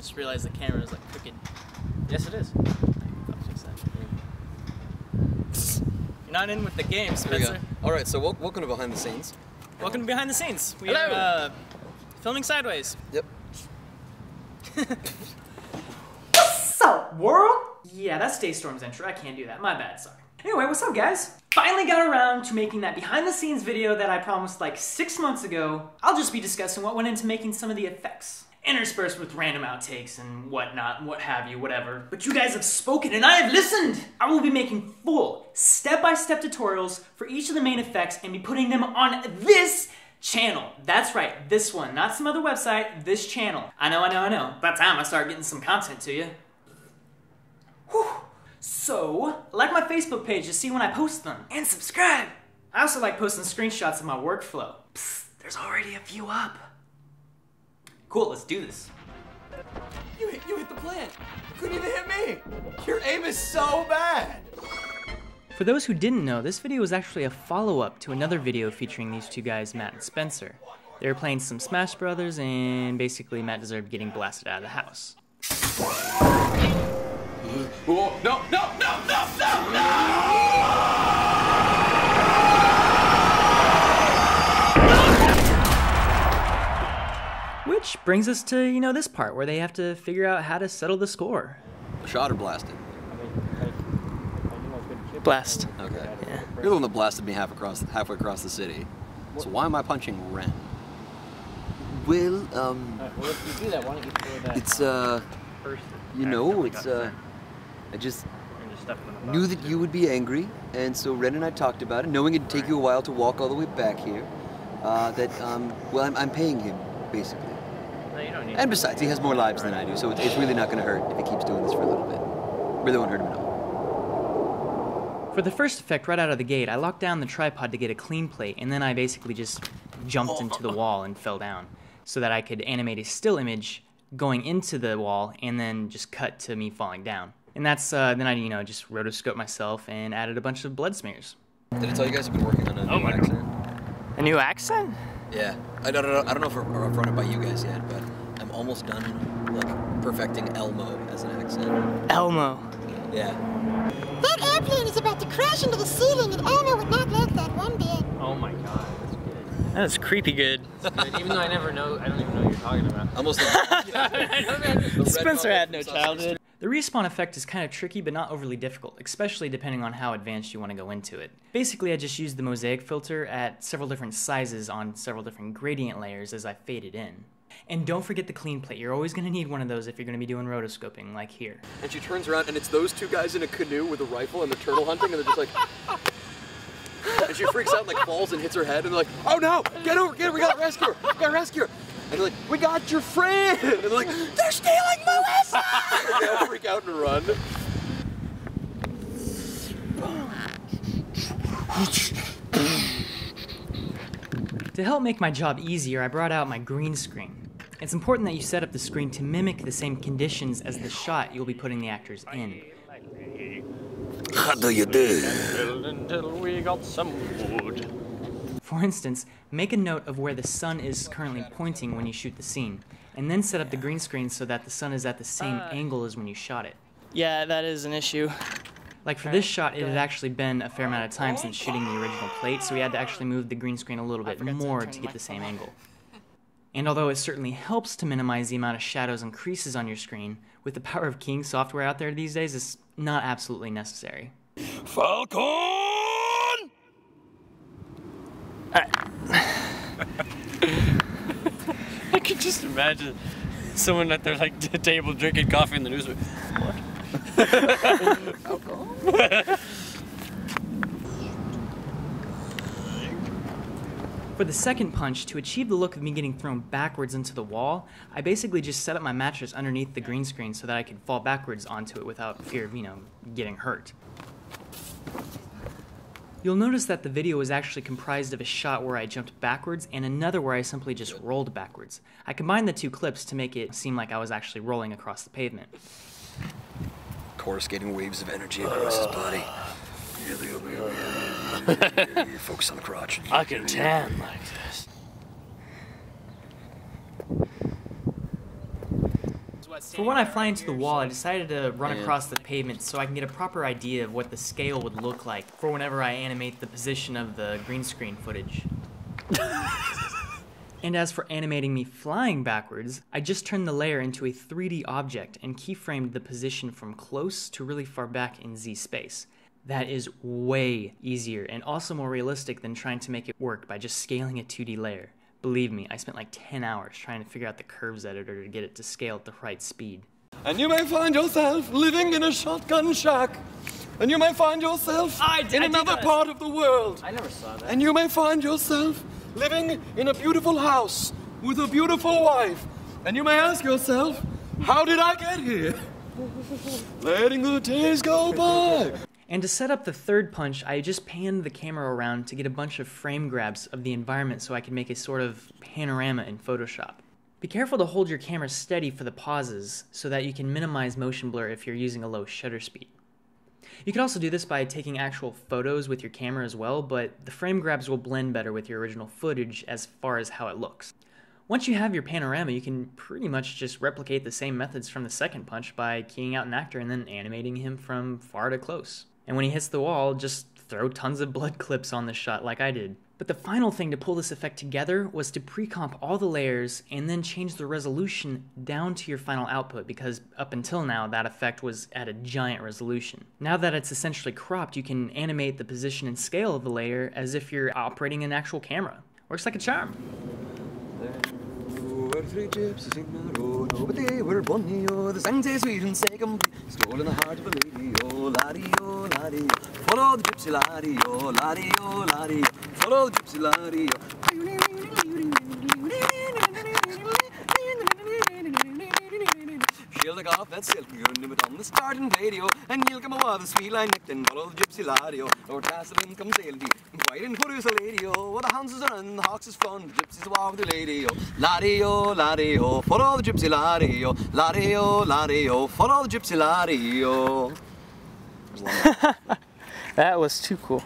just realized the camera is like crooked. Yes, it is. You're not in with the game, Spencer. Alright, so welcome to Behind the Scenes. Welcome to Behind the Scenes. We Hello. are filming sideways. Yep. What's up, world? Yeah, that's Daystorm's intro. I can't do that. My bad, sorry. Anyway, what's up, guys? Finally got around to making that behind the scenes video that I promised like 6 months ago. I'll just be discussing what went into making some of the effects, interspersed with random outtakes and whatnot, what have you, whatever. But you guys have spoken and I have listened! I will be making full, step-by-step tutorials for each of the main effects and be putting them on this channel. That's right, this one, not some other website, this channel. I know. About time I start getting some content to you. Whew. So, like my Facebook page to see when I post them, and subscribe! I also like posting screenshots of my workflow. Psst, there's already a few up. Cool, let's do this. You hit the plant. You couldn't even hit me. Your aim is so bad. For those who didn't know, this video was actually a follow-up to another video featuring these two guys, Matt and Spencer. They were playing some Smash Brothers, and basically Matt deserved getting blasted out of the house. Whoa, no! Which brings us to, you know, this part where they have to figure out how to settle the score. Shot or blasted? Blast. Okay. Yeah. You're the one that blasted me halfway across the city. So why am I punching Ren? Well, Well, if you do that, why don't you throw that it's, first? you know, it's, I just knew that you would be angry, and so Ren and I talked about it, knowing it'd take you a while to walk all the way back here, well, I'm paying him, basically. No, you don't need And besides, he has more lives than I do, so it's really not going to hurt if he keeps doing this for a little bit. Really won't hurt him at all. For the first effect right out of the gate, I locked down the tripod to get a clean plate, and then I basically just jumped into the wall and fell down, so that I could animate a still image going into the wall, and then just cut to me falling down. And that's, then I, you know, just rotoscoped myself and added a bunch of blood smears. Did I tell you guys I've been working on a new accent? A new accent? Yeah. I don't know if I've run it by you guys yet, but I'm almost done, like, perfecting Elmo as an accent. Elmo. Yeah. That airplane is about to crash into the ceiling, and Elmo would not like that one bit. Oh my god, that's good. That is creepy good. Even though I don't even know what you're talking about. Almost like Spencer had no childhood. The respawn effect is kind of tricky, but not overly difficult, especially depending on how advanced you want to go into it. Basically, I just used the mosaic filter at several different sizes on several different gradient layers as I faded in. And don't forget the clean plate. You're always going to need one of those if you're going to be doing rotoscoping, like here. And she turns around, and it's those two guys in a canoe with a rifle, and they're turtle hunting, and they're just like... And she freaks out and like falls and hits her head, and they're like, "Oh no! Get her! We gotta rescue her! We gotta rescue her!" And they're like, "We got your friend!" And they're like, "They're stealing Melissa!" And they all freak out and run. To help make my job easier, I brought out my green screen. It's important that you set up the screen to mimic the same conditions as the shot you'll be putting the actors in. How do you do? Until we got some wood. For instance, make a note of where the sun is currently pointing when you shoot the scene, and then set up the green screen so that the sun is at the same angle as when you shot it. Yeah, that is an issue. Like for this shot, it had actually been a fair amount of time since shooting the original plate, so we had to actually move the green screen a little bit more to get the same angle. And although it certainly helps to minimize the amount of shadows and creases on your screen, with the power of keying software out there these days, it's not absolutely necessary. Falcon! I could just imagine someone at their table drinking coffee in the news. What? For the second punch, to achieve the look of me getting thrown backwards into the wall, I basically just set up my mattress underneath the green screen so that I could fall backwards onto it without fear of, you know, getting hurt. You'll notice that the video is actually comprised of a shot where I jumped backwards and another where I simply just rolled backwards. I combined the two clips to make it seem like I was actually rolling across the pavement. Coruscating waves of energy across his body. Focus on the crotch. I can tan like this. For when I fly into the wall, I decided to run across the pavement so I can get a proper idea of what the scale would look like for whenever I animate the position of the green screen footage. And as for animating me flying backwards, I just turned the layer into a 3D object and keyframed the position from close to really far back in Z space. That is way easier and also more realistic than trying to make it work by just scaling a 2D layer. Believe me, I spent like 10 hours trying to figure out the curves editor to get it to scale at the right speed. And you may find yourself living in a shotgun shack. And you may find yourself in another part of the world. I never saw that. And you may find yourself living in a beautiful house with a beautiful wife. And you may ask yourself, how did I get here? Letting the days go by. And to set up the third punch, I just panned the camera around to get a bunch of frame grabs of the environment so I could make a sort of panorama in Photoshop. Be careful to hold your camera steady for the pauses so that you can minimize motion blur if you're using a low shutter speed. You could also do this by taking actual photos with your camera as well, but the frame grabs will blend better with your original footage as far as how it looks. Once you have your panorama, you can pretty much just replicate the same methods from the second punch by keying out an actor and then animating him from far to close. And when he hits the wall, just throw tons of blood clips on the shot like I did. But the final thing to pull this effect together was to pre-comp all the layers and then change the resolution down to your final output, because up until now that effect was at a giant resolution. Now that it's essentially cropped, you can animate the position and scale of the layer as if you're operating an actual camera. Works like a charm. There were three gypsies in a row, no, but they were bunny, oh, the sang say sweet and say complete, stole in the heart of a lady, oh laddie, oh laddie, follow the gypsy laddie, oh laddie, oh laddie, follow the gypsy laddie, she'll take off that silk and nip it on the starting radio, and you'll come away the sweet line nicked and follow the gypsy laddie, or castle in comes Aildy, and quiet in Hoodoo's a lady, oh, well the hounds is running, the hawks is fun, the gypsies walk with the lady, oh laddie, oh, follow the gypsy laddie, oh laddie, oh, follow the gypsy laddie, oh. That was too cool.